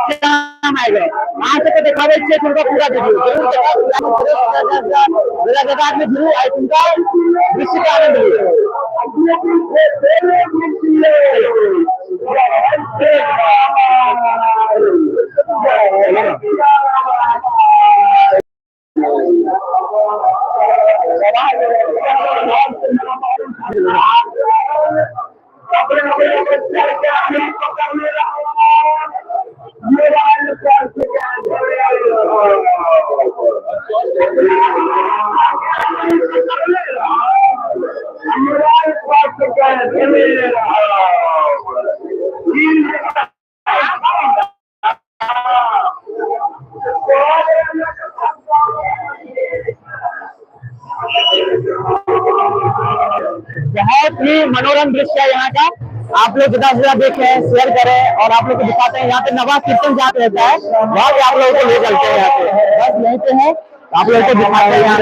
काम आएगा वहां से दिखावे छे तुमको पूरा वीडियो जरूर में जरूर आई तुमका विश्व का आनंद बहुत ही मनोरम दृश्य है यहाँ का। आप लोग ज्यादा से ज्यादा देखें, शेयर करें और आप लोग को दिखाते हैं। यहाँ पे नवा कीर्तन जहाँ पे रहता है वहाँ पे आप लोगों को ले चलते हैं। यहाँ पे बस यहीं पे है, आप लोगों को दिखाते हैं यहाँ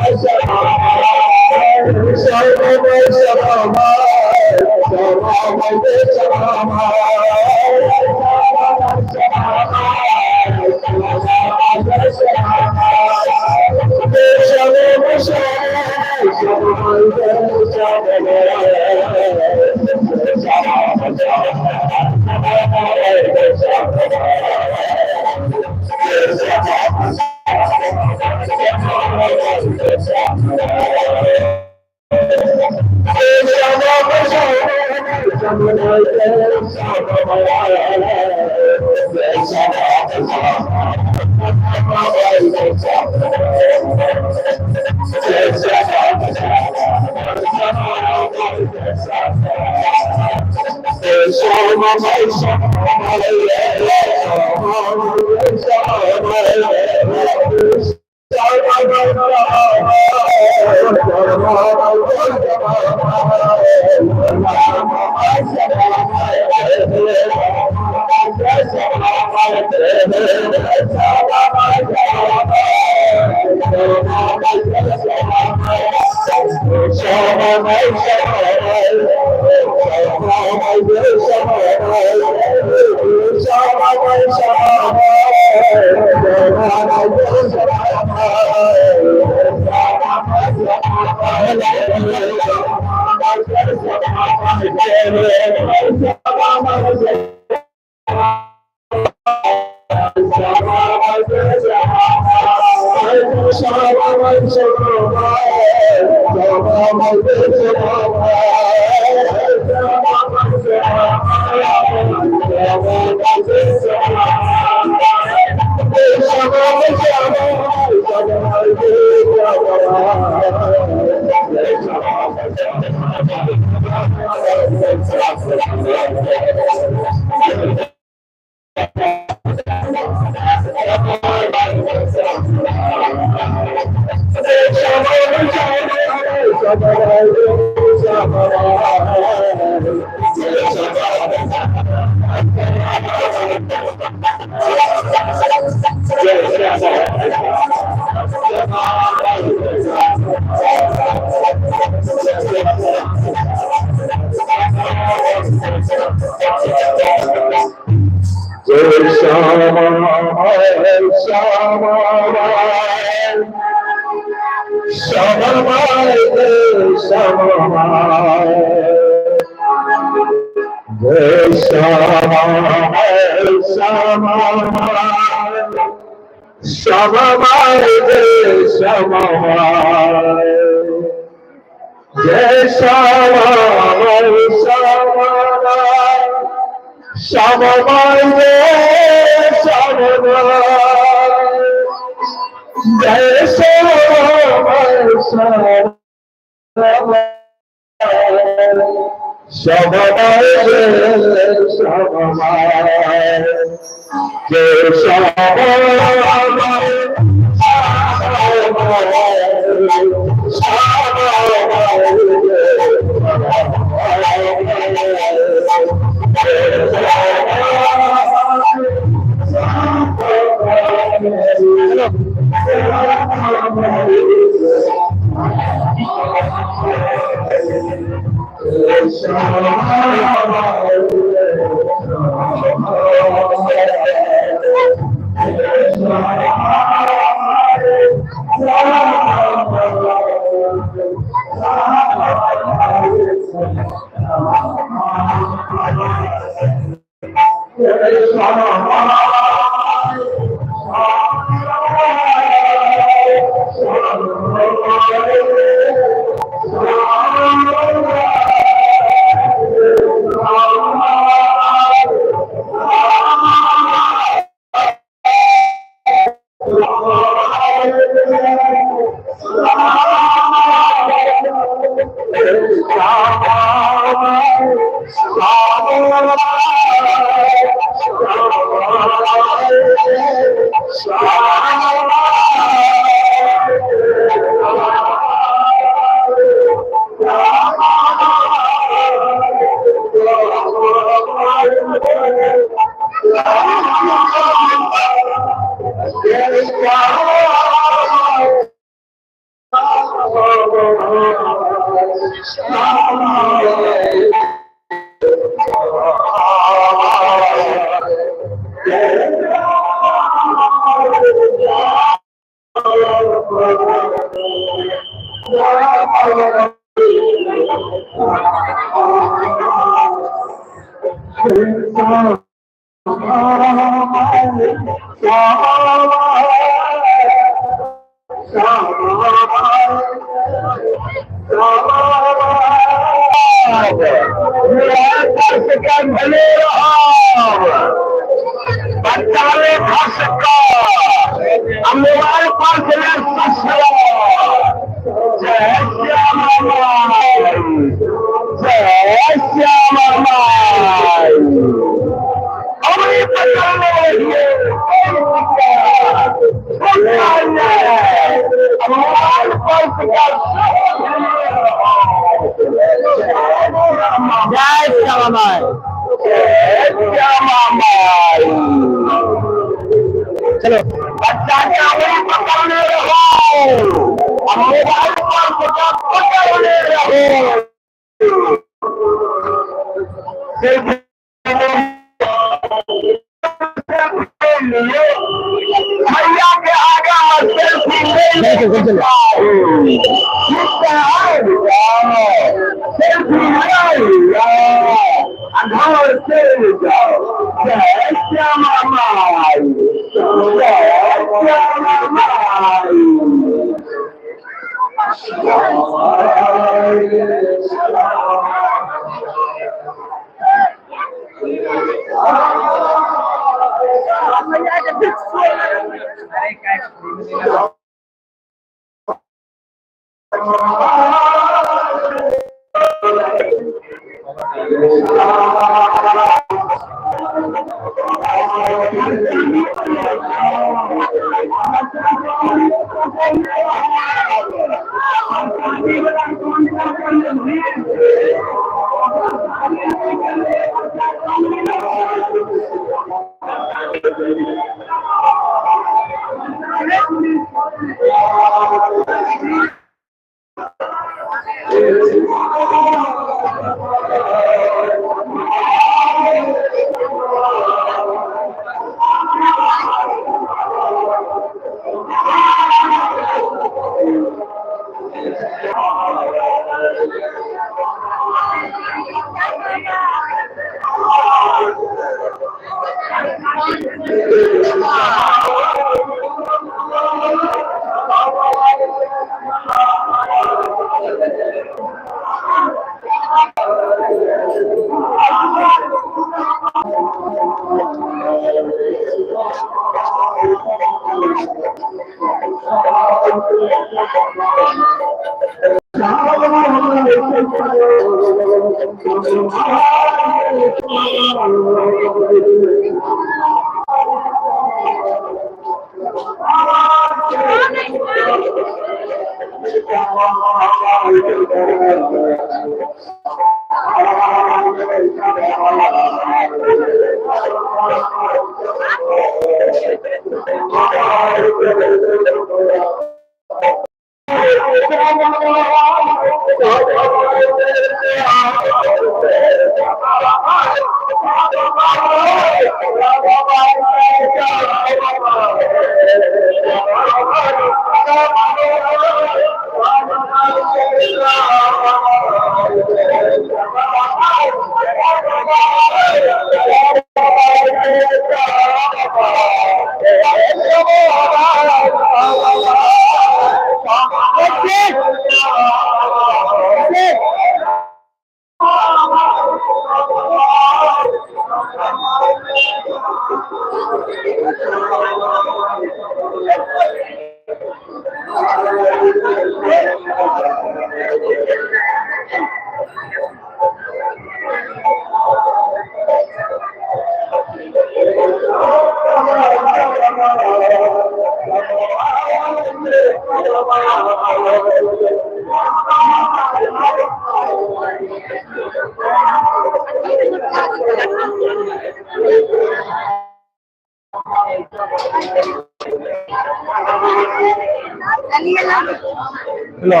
लो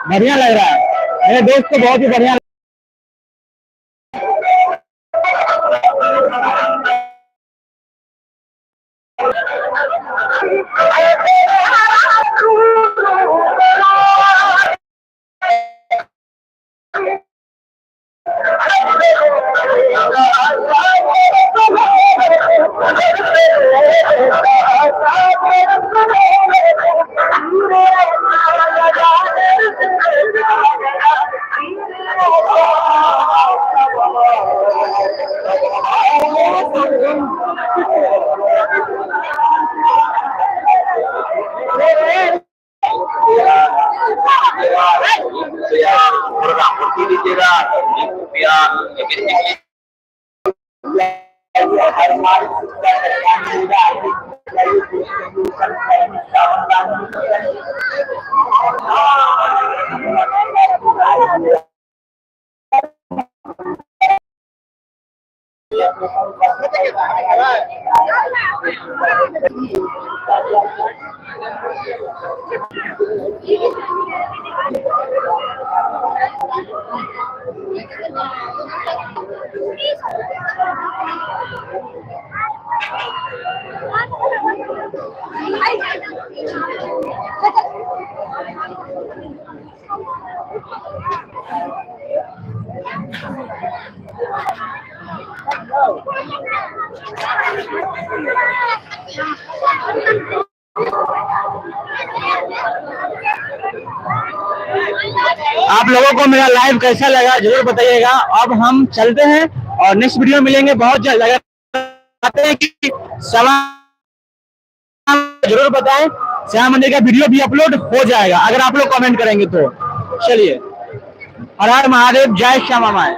बढ़िया लग रहा है मेरे दोस्त को, बहुत ही बढ़िया। आप लोगों को मेरा लाइव कैसा लगा जरूर बताइएगा। अब हम चलते हैं और नेक्स्ट वीडियो मिलेंगे बहुत जल्द। अगर चाहते हैं कि जरूर बताएं, श्याम मंदिर का वीडियो भी अपलोड हो जाएगा अगर आप लोग कमेंट करेंगे तो। चलिए, हर हर महादेव, जय श्यामा माई।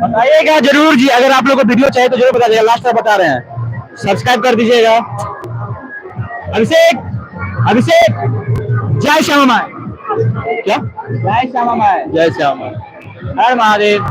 बताइएगा जरूर जी, अगर आप लोग को वीडियो चाहिए तो जरूर बता दीजिएगा, लास्ट तक बता रहे हैं, सब्सक्राइब कर दीजिएगा। अभिषेक, अभिषेक, जय श्यामा माई। क्या? जय श्यामा माई, जय श्यामा माई, हर महादेव।